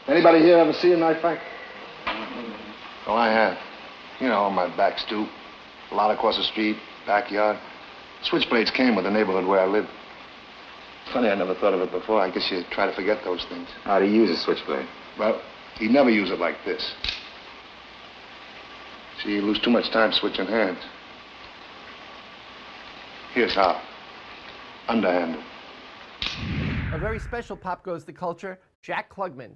Anybody here ever see a knife fight? Oh, I have. You know, on my back stoop, a lot across the street, backyard. Switchblades came with the neighborhood where I live. Funny, I never thought of it before. I guess you try to forget those things. How do you use a switchblade? Well, he never used it like this. See, you lose too much time switching hands. Here's how. Underhanded. A very special Pop Goes the Culture, Jack Klugman.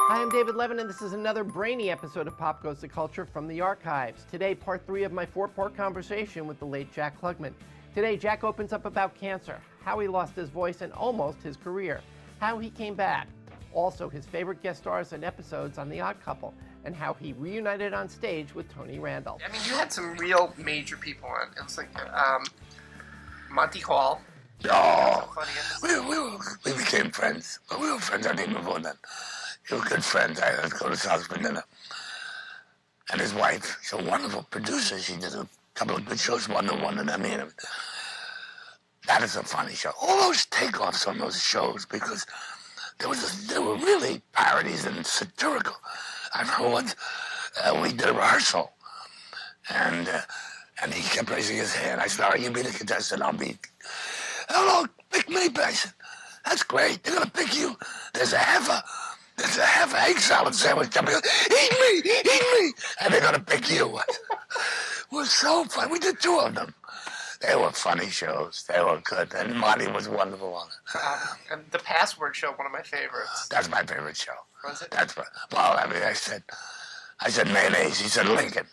Hi, I'm David Levin, and this is another brainy episode of Pop Goes the Culture from the archives. Today, part 3 of my 4-part conversation with the late Jack Klugman. Today, Jack opens up about cancer, how he lost his voice and almost his career, how he came back, also his favorite guest stars and episodes on The Odd Couple, and how he reunited on stage with Tony Randall. I mean, you had some real major people on. It was like Monty Hall. Oh, we became friends. But we were friends, I think, before then. We were good friends. I had to go to his house for dinner. And his wife, she's a wonderful producer. She did a couple of good shows, won an Emmy and everything. That is a funny show. All those takeoffs on those shows, because there were really parodies and satirical. I remember once we did a rehearsal, and he kept raising his hand. I said, all right, you be the contestant, I'll be, hello, pick me, Bryson. That's great, they're gonna pick you. There's a half egg salad sandwich coming. Eat me, and they're gonna pick you. It was so fun. We did 2 of them. They were funny shows. They were good, and Marty was wonderful on it. And the Password Show, one of my favorites. That's my favorite show. Was it? I said mayonnaise. He said Lincoln.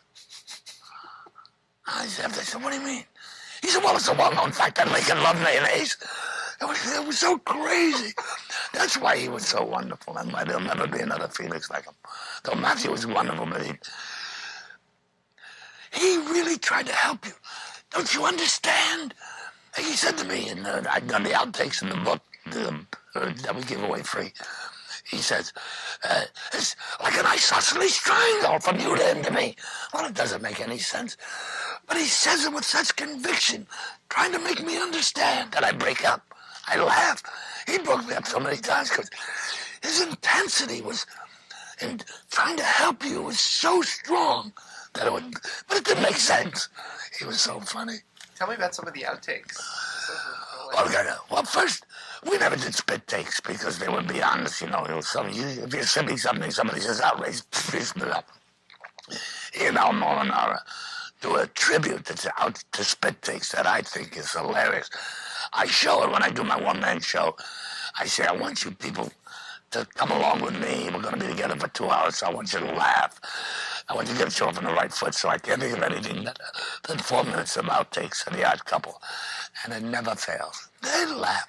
I said, what do you mean? He said, well, it's a well-known fact that Lincoln loved mayonnaise. It was so crazy. That's why he was so wonderful, and why there'll never be another Felix like him. Though Matthew was wonderful, but he really tried to help you. Don't you understand? He said to me, and I'd done the outtakes in the book that we give away free. He says, it's like an isosceles triangle from you to him to me. Well, it doesn't make any sense. But he says it with such conviction, trying to make me understand that I break up. I laugh. He broke me up so many times because his intensity was, in trying to help you was so strong that but it didn't make sense. He was so funny. Tell me about some of the outtakes. Well, first, we never did spit takes because they would be honest, you know. If you're saying something, somebody says outrageous, spit up. You know, Molinara do a tribute to spit takes that I think is hilarious. I show it when I do my one-man show. I say, I want you people to come along with me. We're going to be together for 2 hours, so I want you to laugh. I want you to get the show off on the right foot, so I can't think of anything better than 4 minutes of outtakes of The Odd Couple. And it never fails. They laugh.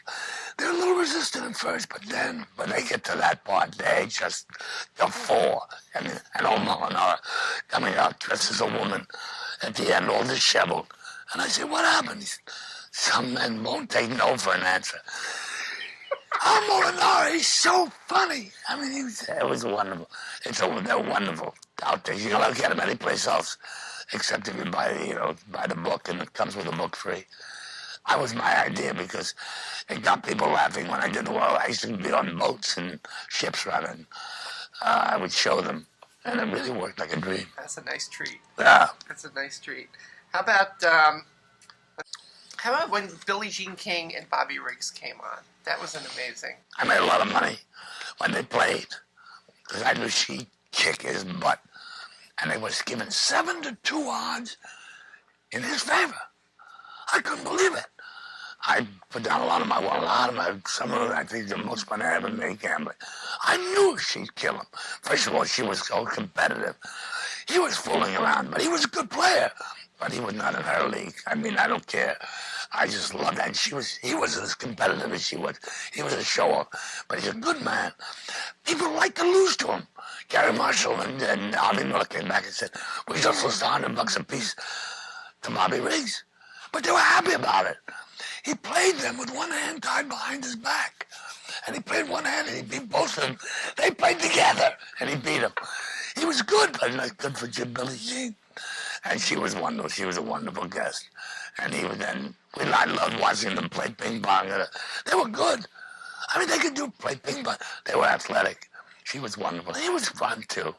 They're a little resistant at first, but then when they get to that part, they just guffaw. And old Molinara coming out dressed as a woman at the end, all disheveled. And I say, what happened? He said, some men won't take no for an answer. Oh, Molinara, he's so funny. I mean, it was wonderful. They're wonderful outtakes. You don't get them anyplace else, except if you buy the book, and it comes with the book free. That was my idea because it got people laughing when I did the world. I used to be on boats and ships running. I would show them, and it really worked like a dream. That's a nice treat. Yeah. That's a nice treat. How about when Billie Jean King and Bobby Riggs came on? That was an amazing. I made a lot of money when they played because I knew she'd kick his butt. And they was given 7-2 odds in his favor. I couldn't believe it. I put down some of I think the most money I ever made gambling. I knew she'd kill him. First of all, she was so competitive. He was fooling around, but he was a good player. But he was not in her league. I mean, I don't care. I just loved that. He wasn't as competitive as she was. He was a show-off, but he's a good man. People like to lose to him. Gary Marshall and Harvey Miller came back and said, we just lost $100 a piece to Bobby Riggs. But they were happy about it. He played them with one hand tied behind his back. And he played one hand and he beat both of them. They played together and he beat them. He was good, but not good for Billie Jean. And she was wonderful. She was a wonderful guest. And I loved watching them play ping pong. They were good. I mean, they could play ping pong. They were athletic. She was wonderful. He was fun too.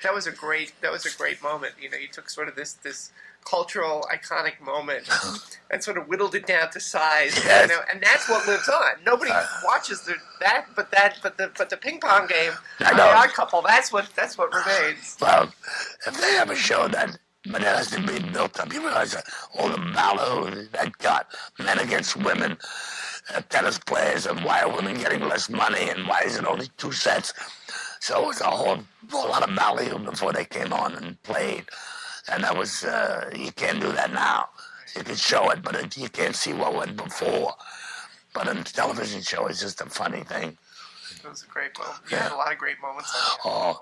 That was a great moment. You know, you took sort of this cultural iconic moment and sort of whittled it down to size. Yes. You know, and that's what lives on. Nobody watches but the ping pong game. I know. The Odd Couple. That's what remains. Well, if they ever show that, but it has to be built up. You realize that all the ballet that got men against women, tennis players, and why are women getting less money, and why is it only 2 sets? So it was a whole lot of ballet before they came on and played. And that was, you can't do that now. You can show it, but you can't see what went before. But a television show is just a funny thing. It was a great moment. You had a lot of great moments on Oh,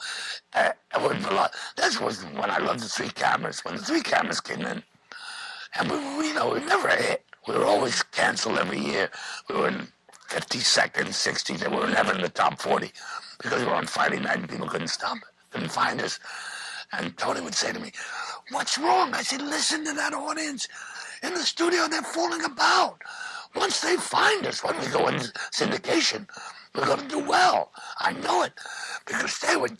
it was a lot. That was when I loved the 3 cameras. When the 3 cameras came in, and we never hit. We were always canceled every year. We were in 52nd, 60th, and we were never in the top 40 because we were on Friday night and people couldn't find us. And Tony would say to me, "What's wrong?" I said, "Listen to that audience in the studio. They're falling about. Once they find us, when we go in syndication, we're going to do well. I know it." Because they would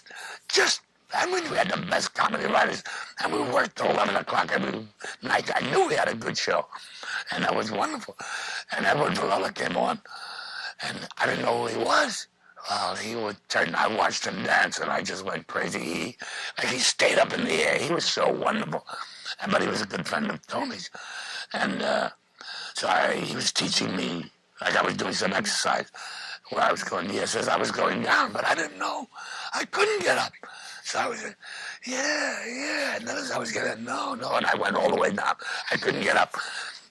just, I mean, we had the best comedy writers, and we worked till 11 o'clock every night. I knew we had a good show, and that was wonderful. And Edward Villella came on, and I didn't know who he was. Well, he would turn, I watched him dance, and I just went crazy. He stayed up in the air. He was so wonderful. But he was a good friend of Tony's. And he was teaching me, like I was doing some exercise, where I was going, yes, as I was going down, but I didn't know. I couldn't get up. So I was, yeah. And then as I was getting, no, and I went all the way down. I couldn't get up.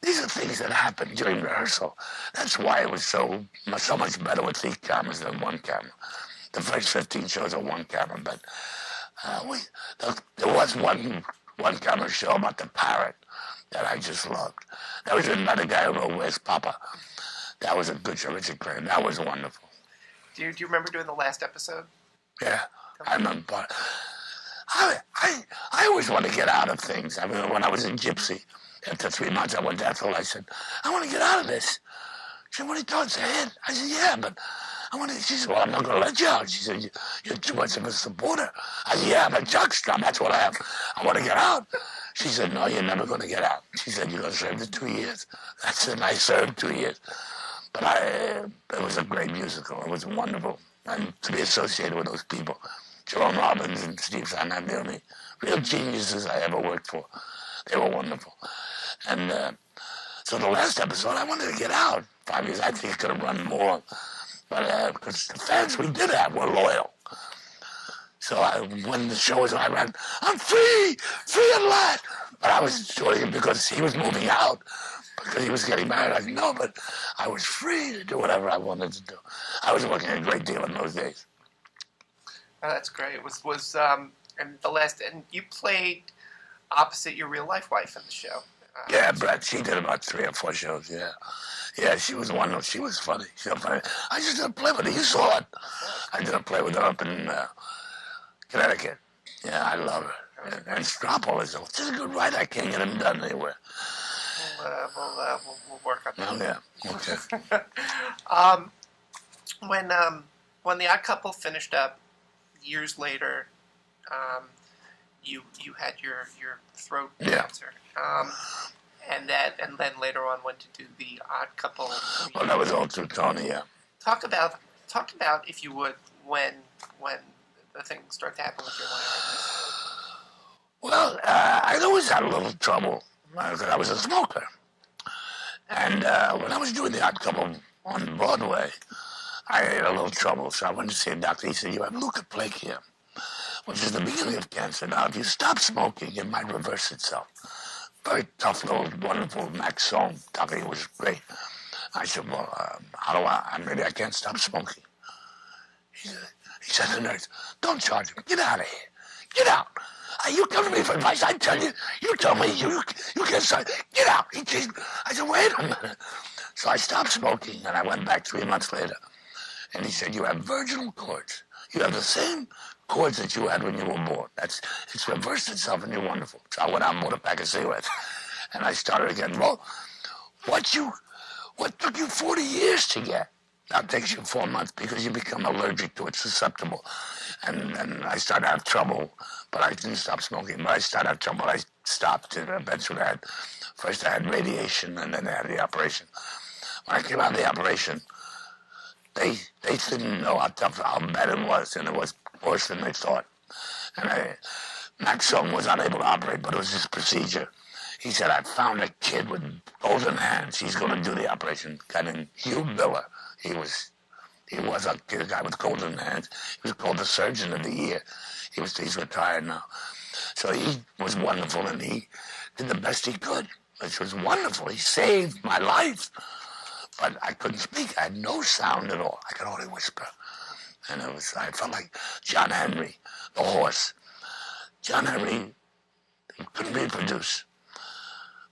These are things that happened during rehearsal. That's why it was so much better with 3 cameras than 1 camera. The first 15 shows are 1 camera, but there was one camera show about the parrot that I just loved. There was another guy who wrote Where's Papa? That was a good show, Richard Crane. That was wonderful. Do you remember doing the last episode? Yeah, I remember. I always want to get out of things. I mean, when I was in Gypsy, after 3 months, I went to Ethel. I said, "I want to get out of this." She said, "What are you doing? It's a hit." I said, "Yeah, but I want to." She said, "Well, I'm not going to let you out." She said, "You're too much of a supporter." I said, "Yeah, I'm a jockstrap. That's what I am. I want to get out." She said, "No, you're never going to get out." She said, "You're going to serve the 2 years." That's it. I served 2 years. But it was a great musical. It was wonderful. And to be associated with those people, Jerome Robbins and Steve Sanabili, real geniuses I ever worked for. They were wonderful. And so the last episode, I wanted to get out. 5 years, I think I could have run more. But because the fans we did have were loyal. So when the show was on, I ran, "I'm free at last." But I was doing it because he was moving out, because he was getting married. I said, "No, but I was free to do whatever I wanted to do." I was working a great deal in those days. Oh, that's great. It was and you played opposite your real life wife in the show. Yeah, Brett, she did about 3 or 4 shows, yeah. Yeah, she was wonderful. She was funny. She was funny. I just didn't play with her. You saw it. I did a play with her up in Connecticut. Yeah, I love her. And Stropple is just a good writer. I can't get him done anywhere. We'll work on that. Oh, yeah, okay. When The Odd Couple finished up, years later, you had your throat cancer, and then later on went to do The Odd Couple. Well, that was all through Tony. Yeah. Talk about if you would when the things start to happen with your life. Well, I always had a little trouble because I was a smoker, and when I was doing The Odd Couple on Broadway, I had a little trouble. So I went to see a doctor. He said, "You have leukoplegia, which is the beginning of cancer. Now, if you stop smoking, it might reverse itself." Very tough little, wonderful Maxwell doctor. He was great. I said, "Well, maybe I can't stop smoking." He said to the nurse, "Don't charge me. Get out of here. Get out. You come to me for advice. I tell you, you tell me you can't stop. Get out." I said, "Wait a minute." So I stopped smoking, and I went back 3 months later. And he said, "You have virginal cords. You have the same chords that you had when you were born. It's reversed itself and you're wonderful. So I went out and bought a pack of cigarettes. And I started again. Well, what took you 40 years to get? Now it takes you 4 months because you become allergic to it, susceptible. And I started to have trouble, but I didn't stop smoking. But I started to have trouble. I stopped, and eventually first I had radiation, and then I had the operation. When I came out of the operation, they didn't know how bad it was, and it was worse than they thought. And Maxwell was unable to operate, but it was his procedure. He said, I found a kid with golden hands. He's going to do the operation. A guy named Hugh Miller. He was a guy with golden hands. He was called the Surgeon of the Year. He's retired now. So he was wonderful, and he did the best he could, which was wonderful. He saved my life. But I couldn't speak. I had no sound at all. I could only whisper. And I felt like John Henry, the horse. John Henry couldn't reproduce.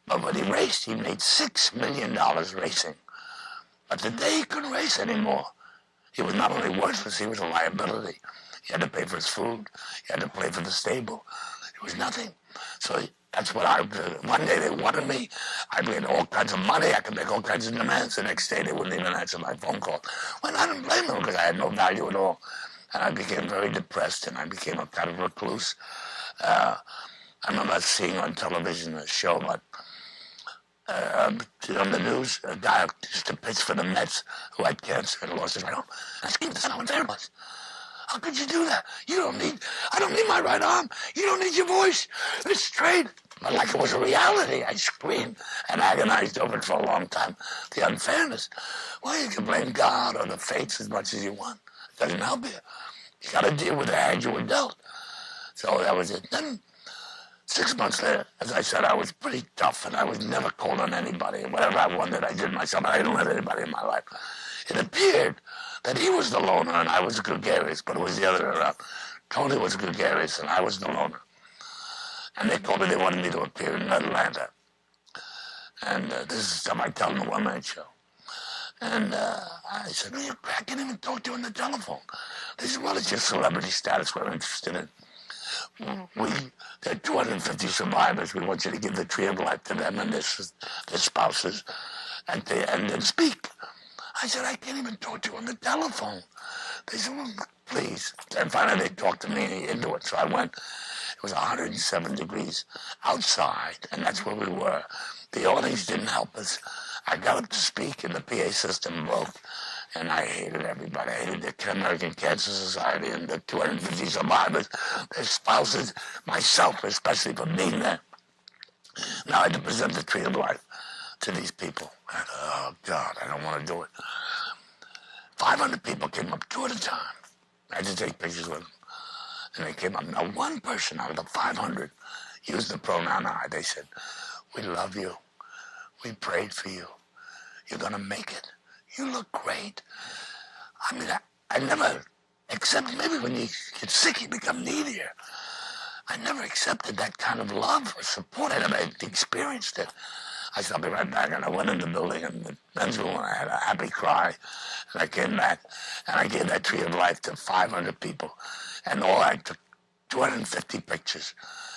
But when he raced, he made $6 million racing. But today he couldn't race anymore. He was not only worthless, he was a liability. He had to pay for his food. He had to pay for the stable. It was nothing. So that's what one day they wanted me. I made all kinds of money. I could make all kinds of demands. The next day they wouldn't even answer my phone call. Well, I didn't blame them because I had no value at all. And I became very depressed, and I became a kind of recluse. I remember seeing on television a show about on the news, a guy who used to pitch for the Mets who had cancer and lost his right arm. I screamed, that's how unfair it was. How could you do that? I don't need my right arm. You don't need your voice. It's straight. But like it was a reality, I screamed and agonized over it for a long time. The unfairness. Well, you can blame God or the fates as much as you want. It doesn't help you. You got to deal with the hand you were dealt. So that was it. Then 6 months later, as I said, I was pretty tough, and I was never cold on anybody. And whatever I wanted, I did myself. I didn't let anybody in my life. It appeared that he was the loner and I was gregarious, but it was the other way around. Tony was gregarious and I was the loner. And they told me they wanted me to appear in Atlanta. And this is stuff I tell in the one-man show. And I said, I can't even talk to you on the telephone. They said, well, it's your celebrity status we're interested in. There are 250 survivors. We want you to give the tree of life to them and their spouses and then speak. I said, I can't even talk to you on the telephone. They said, well, please. And finally they talked to me into it. So I went. It was 107 degrees outside, and that's where we were. The awnings didn't help us. I got up to speak, and the PA system broke. And I hated everybody. I hated the American Cancer Society and the 250 survivors, their spouses, myself, especially for being there. Now I had to present the tree of life to these people. And, oh, God, I don't want to do it. 500 people came up, 2 at a time. I had to take pictures with them. And they came up. Now, one person out of the 500 used the pronoun I. They said, we love you. We prayed for you. You're going to make it. You look great. I mean, I never accepted, maybe when you get sick, you become needier. I never accepted that kind of love or support. I never experienced it. I said, I'll be right back. And I went in the building, and the men's room, and I had a happy cry. And I came back, and I gave that tree of life to 500 people. And all I took 250 pictures.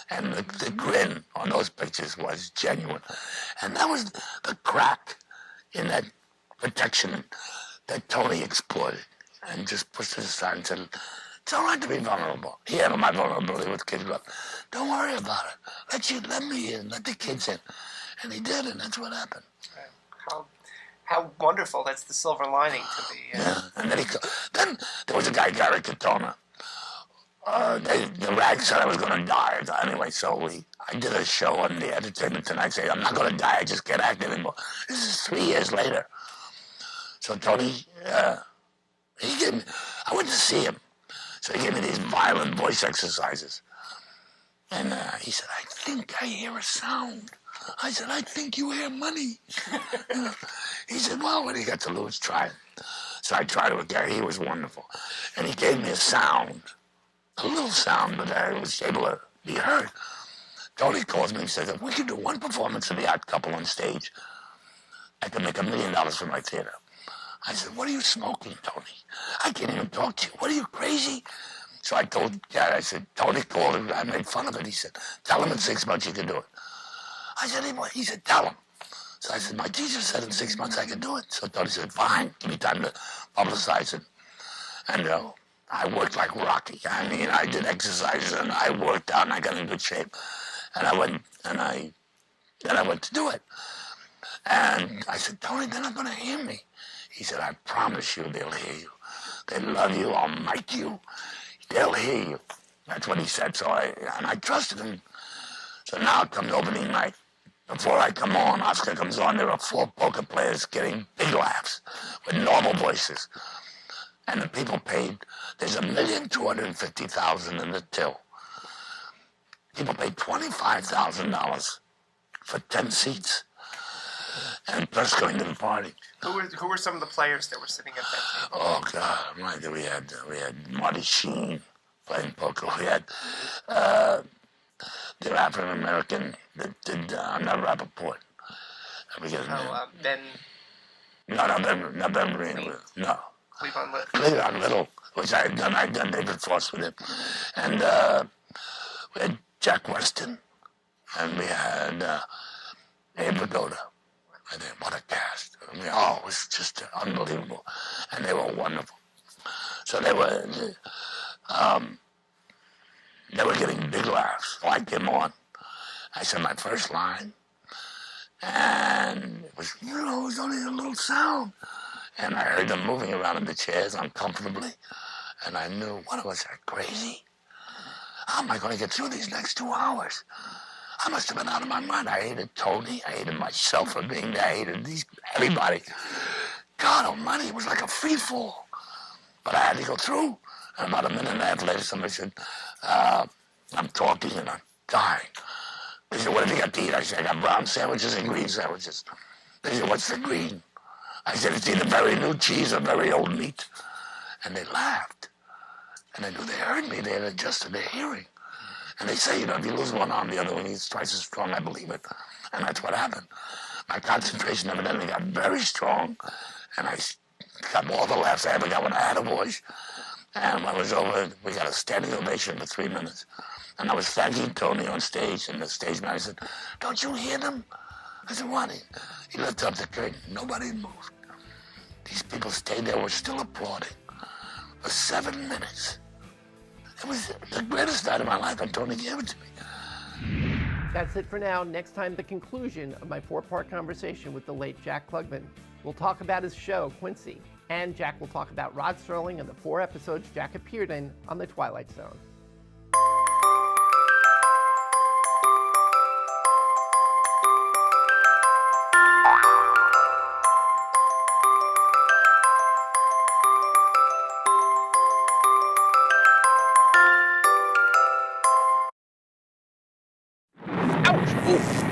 And the grin on those pictures was genuine. And that was the crack in that protection that Tony exploited and just pushed it aside and said, it's all right to be vulnerable. He handled my vulnerability with Kid Glove. Don't worry about it. Let me in. Let the kids in. And he did, and that's what happened. How wonderful. That's the silver lining to the... Yeah, and then there was a guy, Gary Katona. The rag said I was going to die. Anyway, so I did a show on the Entertainment Tonight saying, I'm not going to die, I just can't act anymore. This is 3 years later. So Tony, I went to see him. So he gave me these violent voice exercises. And he said, I think I hear a sound. I said, I think you hear money. He said, well, what do you got to lose? Try it. So I tried it with Gary. He was wonderful. And he gave me a sound, a little sound, but I was able to be heard. Tony calls me and says, if we could do one performance of The Odd Couple on stage, I could make $1 million for my theater. I said, what are you smoking, Tony? I can't even talk to you. What are you, crazy? So I told Dad, I said, Tony called him. I made fun of it. He said, tell him in 6 months you can do it. I said, he said, tell him. So I said, my teacher said in 6 months I can do it. So Tony said, fine, give me time to publicize it. And I worked like Rocky. I mean, I did exercises and I worked out and I got in good shape. And I went to do it. And I said, Tony, they're not going to hear me. He said, I promise you they'll hear you. They love you. I'll mic you. They'll hear you. That's what he said. So I trusted him. So now it comes opening night. Before I come on, Oscar comes on. There are 4 poker players getting big laughs with normal voices. And the people paid. There's $1,250,000 in the till. People paid $25,000 for 10 seats. And plus going to the party. Who were some of the players that were sitting at that table? Oh God! We had Marty Sheen playing poker. We had the African American that did not Rappaport. Ben. No, Ben Green. No. Cleveland Little, which I had done David Frost with him, and we had Jack Weston, and we had Abe Vigoda. And then what a cast. I mean, it was just unbelievable. And they were wonderful. So they were getting big laughs. So I came on. I said my first line. And it was only a little sound. And I heard them moving around in the chairs uncomfortably. And I knew, what was that, crazy? How am I going to get through these next 2 hours? I must have been out of my mind. I hated Tony. I hated myself for being there. I hated everybody. God almighty, it was like a free fall. But I had to go through. And about a minute and a half later, somebody said, I'm talking and I'm dying. They said, what have you got to eat? I said, I got brown sandwiches and green sandwiches. They said, what's the green? I said, it's either very new cheese or very old meat. And they laughed. And I knew they heard me. They had adjusted their hearing. And they say, if you lose one arm, the other one is twice as strong. I believe it. And that's what happened. My concentration evidently got very strong. And I got all the laughs I ever got when I had a voice. And when it was over, we got a standing ovation for 3 minutes. And I was thanking Tony on stage. And the stage manager said, don't you hear them? I said, what? He lifted up the curtain. Nobody moved. These people stayed there, were still applauding for 7 minutes. It was the greatest night of my life, and Tony gave it to me. That's it for now. Next time, the conclusion of my 4-part conversation with the late Jack Klugman. We'll talk about his show, Quincy, and Jack will talk about Rod Serling and the 4 episodes Jack appeared in on The Twilight Zone. Ouch! Ooh.